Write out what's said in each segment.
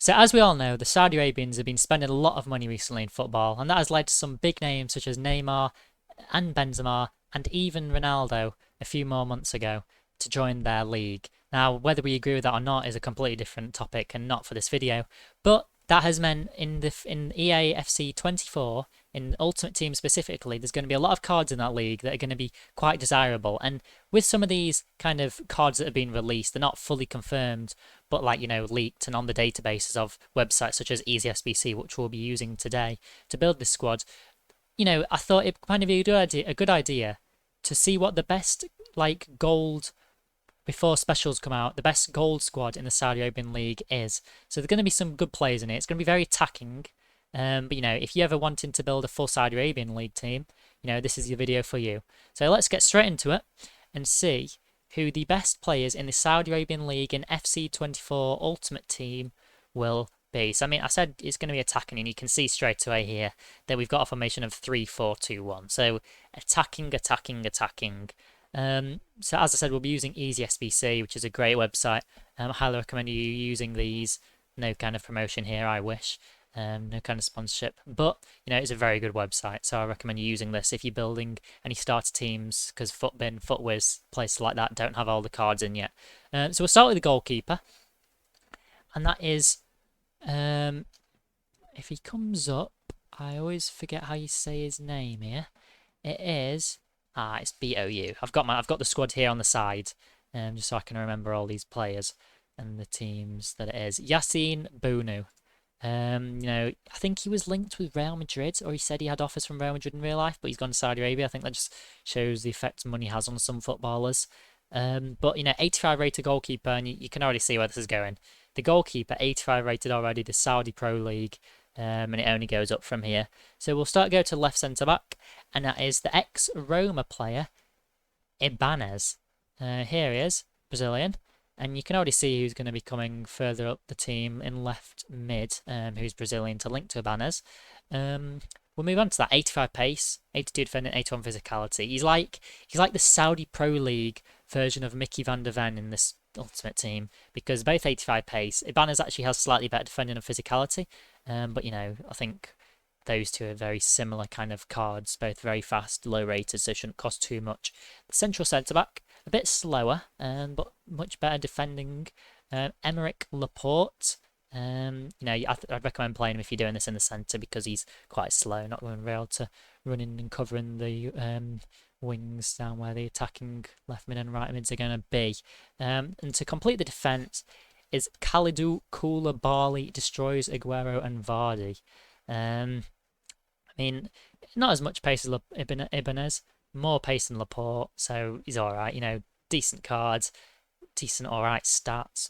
So as we all know, the Saudi Arabians have been spending a lot of money recently in football, and that has led to some big names such as Neymar and Benzema and even Ronaldo a few more months ago to join their league. Now, whether we agree with that or not is a completely different topic and not for this video, but that has meant in EA FC24, in Ultimate Team specifically, there's going to be a lot of cards in that league that are going to be quite desirable. And with some of these kind of cards that have been released, they're not fully confirmed, but like, leaked and on the databases of websites such as EasySBC, which we'll be using today to build this squad. I thought it kind of be a good idea to see what the best like gold before specials come out, the best gold squad in the Saudi Arabian League is. So there's going to be some good players in it. It's going to be very attacking. But if you ever wanting to build a full Saudi Arabian League team, this is your video for you. So let's get straight into it and see who the best players in the Saudi Arabian League in FC24 Ultimate Team will be. So I said it's going to be attacking, and you can see straight away here that we've got a formation of 3-4-2-1. So attacking, attacking, attacking. So as I said, we'll be using EasySBC, which is a great website. I highly recommend you using these. No kind of promotion here, I wish. No kind of sponsorship, but it's a very good website, so I recommend you using this if you're building any starter teams, because Futbin, Futwiz, places like that don't have all the cards in yet. So we'll start with the goalkeeper, and that is, if he comes up, I always forget how you say his name here. It is it's BOU. I've got the squad here on the side, just so I can remember all these players and the teams that it is. Yassine Bounou. I think he was linked with Real Madrid, or he said he had offers from Real Madrid in real life, but he's gone to Saudi Arabia. I think that just shows the effect money has on some footballers. But 85 rated goalkeeper, and you can already see where this is going. The goalkeeper, 85 rated already, the Saudi Pro League, and it only goes up from here. So we'll go to left centre back, and that is the ex-Roma player, Ibanez. Here he is, Brazilian. And you can already see who's going to be coming further up the team in left mid, who's Brazilian to link to Ibanez. We'll move on to that 85 pace, 82 defending, 81 physicality. He's like the Saudi Pro League version of Mickey van der Ven in this Ultimate Team, because both 85 pace. Ibanez actually has slightly better defending and physicality, but I think those two are very similar kind of cards, both very fast, low rated, so shouldn't cost too much. The central centre back, a bit slower, but much better defending. Emerick Laporte. I'd recommend playing him if you're doing this in the centre, because he's quite slow, not going to be able to run in and covering the wings down where the attacking left mid and right mids are going to be. And to complete the defence is Kalidou Koulibaly, destroys Aguero and Vardy. Not as much pace as Ibanez, more pace than Laporte, so he's alright, decent cards, decent alright stats.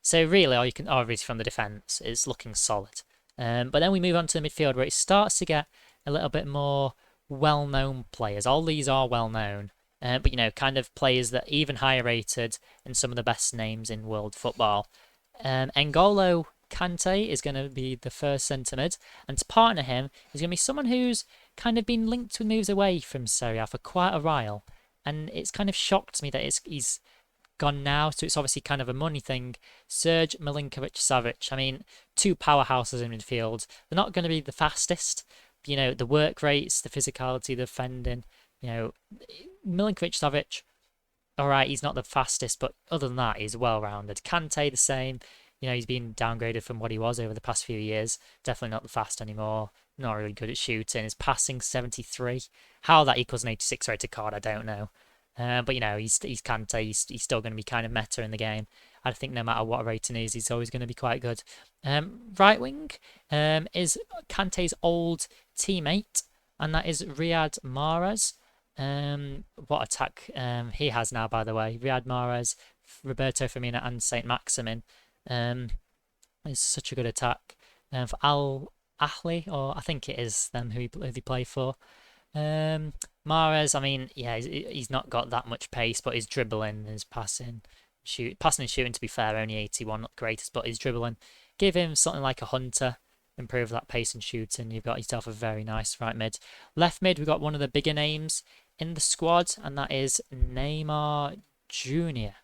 So really all you can obviously from the defence is looking solid. But then we move on to the midfield, where it starts to get a little bit more well-known players. All these are well-known, but kind of players that are even higher rated and some of the best names in world football. N'Golo Kante is going to be the first centre mid, and to partner him is going to be someone who's kind of been linked with moves away from Serie A for quite a while, and it's kind of shocked me that he's gone now, so it's obviously kind of a money thing. Serge Milinkovic-Savic. Two powerhouses in midfield. They're not going to be the fastest, but, the work rates, the physicality, the defending, Milinkovic-Savic, alright, he's not the fastest, but other than that, he's well-rounded. Kante, the same. He's been downgraded from what he was over the past few years. Definitely not the fast anymore. Not really good at shooting. His passing 73. How that equals an 86 rated card, I don't know. But he's Kante. He's still going to be kind of meta in the game. I think no matter what rating is, he's always going to be quite good. Right wing is Kante's old teammate, and that is Riyad Mahrez. What attack he has now, by the way. Riyad Mahrez, Roberto Firmino, and Saint Maximin. It's such a good attack. For Al Ahly, or I think it is them who they play for. Mahrez, he's not got that much pace, but his dribbling, his passing and shooting, to be fair, only 81, not the greatest, but his dribbling. Give him something like a Hunter, improve that pace and shooting. You've got yourself a very nice right mid. Left mid, we've got one of the bigger names in the squad, and that is Neymar Jr.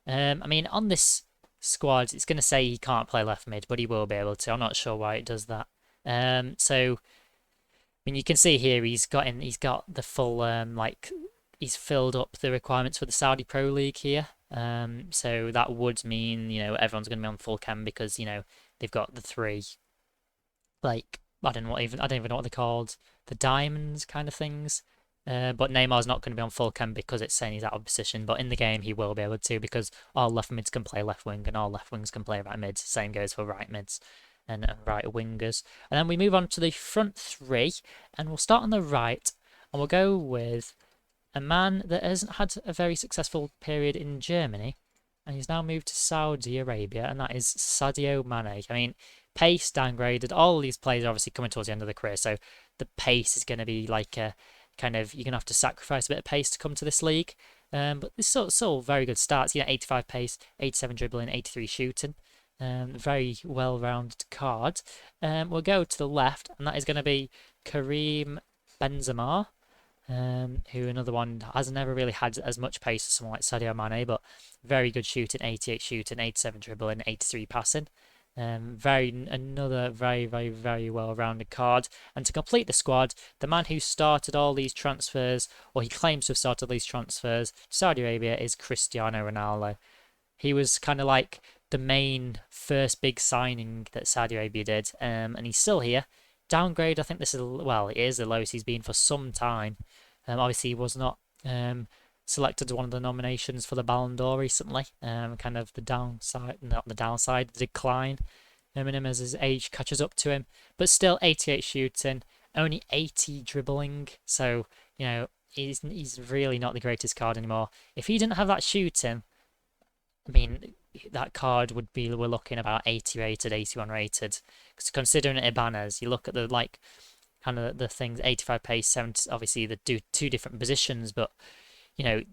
On this squad, it's going to say he can't play left mid, but he will be able to. I'm not sure why it does that. So I mean, you can see here he's got the full like he's filled up the requirements for the Saudi Pro League here. So that would mean everyone's going to be on full chem because they've got the three like I don't even know what they're called, the diamonds kind of things. But Neymar's not going to be on full chem because it's saying he's out of position. But in the game, he will be able to because all left mids can play left wing and all left wings can play right mids. Same goes for right mids and right wingers. And then we move on to the front three, and we'll start on the right, and we'll go with a man that hasn't had a very successful period in Germany, and he's now moved to Saudi Arabia, and that is Sadio Mane. I mean, pace downgraded. All these players are obviously coming towards the end of the career, so the pace is going to be like a kind of, you're going to have to sacrifice a bit of pace to come to this league. But this still very good starts. 85 pace, 87 dribbling, 83 shooting. Very well-rounded card. We'll go to the left, and that is going to be Karim Benzema, who another one has never really had as much pace as someone like Sadio Mane, but very good shooting, 88 shooting, 87 dribbling, 83 passing. Another very well-rounded card. And to complete the squad, the man who started all these transfers, or he claims to have started these transfers to Saudi Arabia, is Cristiano Ronaldo. He was kind of like the main first big signing that Saudi Arabia did, and he's still here. Downgrade, I think this is, well, it is the lowest he's been for some time. Obviously, he was not selected as one of the nominations for the Ballon d'Or recently. Kind of the downside, not the downside, the decline in him as his age catches up to him. But still, 88 shooting, only 80 dribbling. So, he's really not the greatest card anymore. If he didn't have that shooting, I mean, that card would be, we're looking about 80 rated, 81 rated. Because considering Ibanez, you look at the kind of the things, 85 pace, 70, obviously they do two different positions, but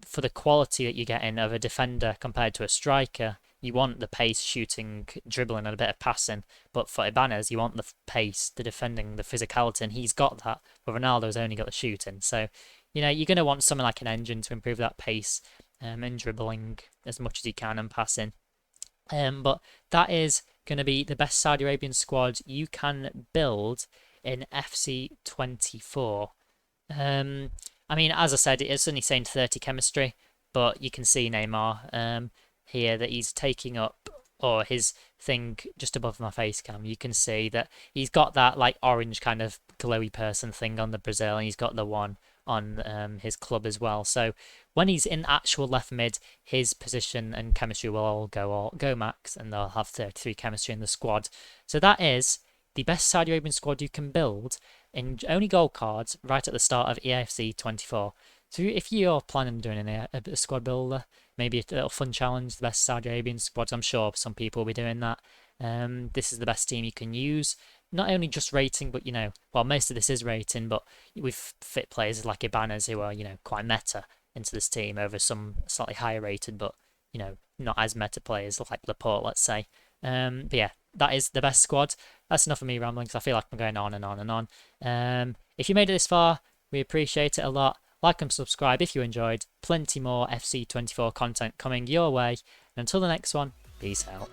for the quality that you're getting of a defender compared to a striker, you want the pace, shooting, dribbling, and a bit of passing. But for Ibanez, you want the pace, the defending, the physicality, and he's got that. But Ronaldo's only got the shooting. So, you're going to want something like an engine to improve that pace and dribbling as much as you can and passing. But that is going to be the best Saudi Arabian squad you can build in FC24. I mean, as I said, it is only saying 30 chemistry, but you can see Neymar here that he's taking up, or his thing just above my face cam. You can see that he's got that like orange kind of glowy person thing on the Brazil, and he's got the one on his club as well. So when he's in actual left mid, his position and chemistry will all go max, and they'll have 33 chemistry in the squad. So that is the best Saudi Arabian squad you can build in only gold cards right at the start of EFC24. So if you're planning on doing a squad builder, maybe a little fun challenge, the best Saudi Arabian squads, I'm sure some people will be doing that. This is the best team you can use. Not only just rating, but well, most of this is rating, but we've fit players like Ibanez who are quite meta into this team over some slightly higher rated, but not as meta players like Laporte, let's say. But yeah, that is the best squad. That's enough of me rambling because I feel like I'm going on and on and on. If you made it this far, we appreciate it a lot. Like and subscribe if you enjoyed. Plenty more FC24 content coming your way. And until the next one, peace out.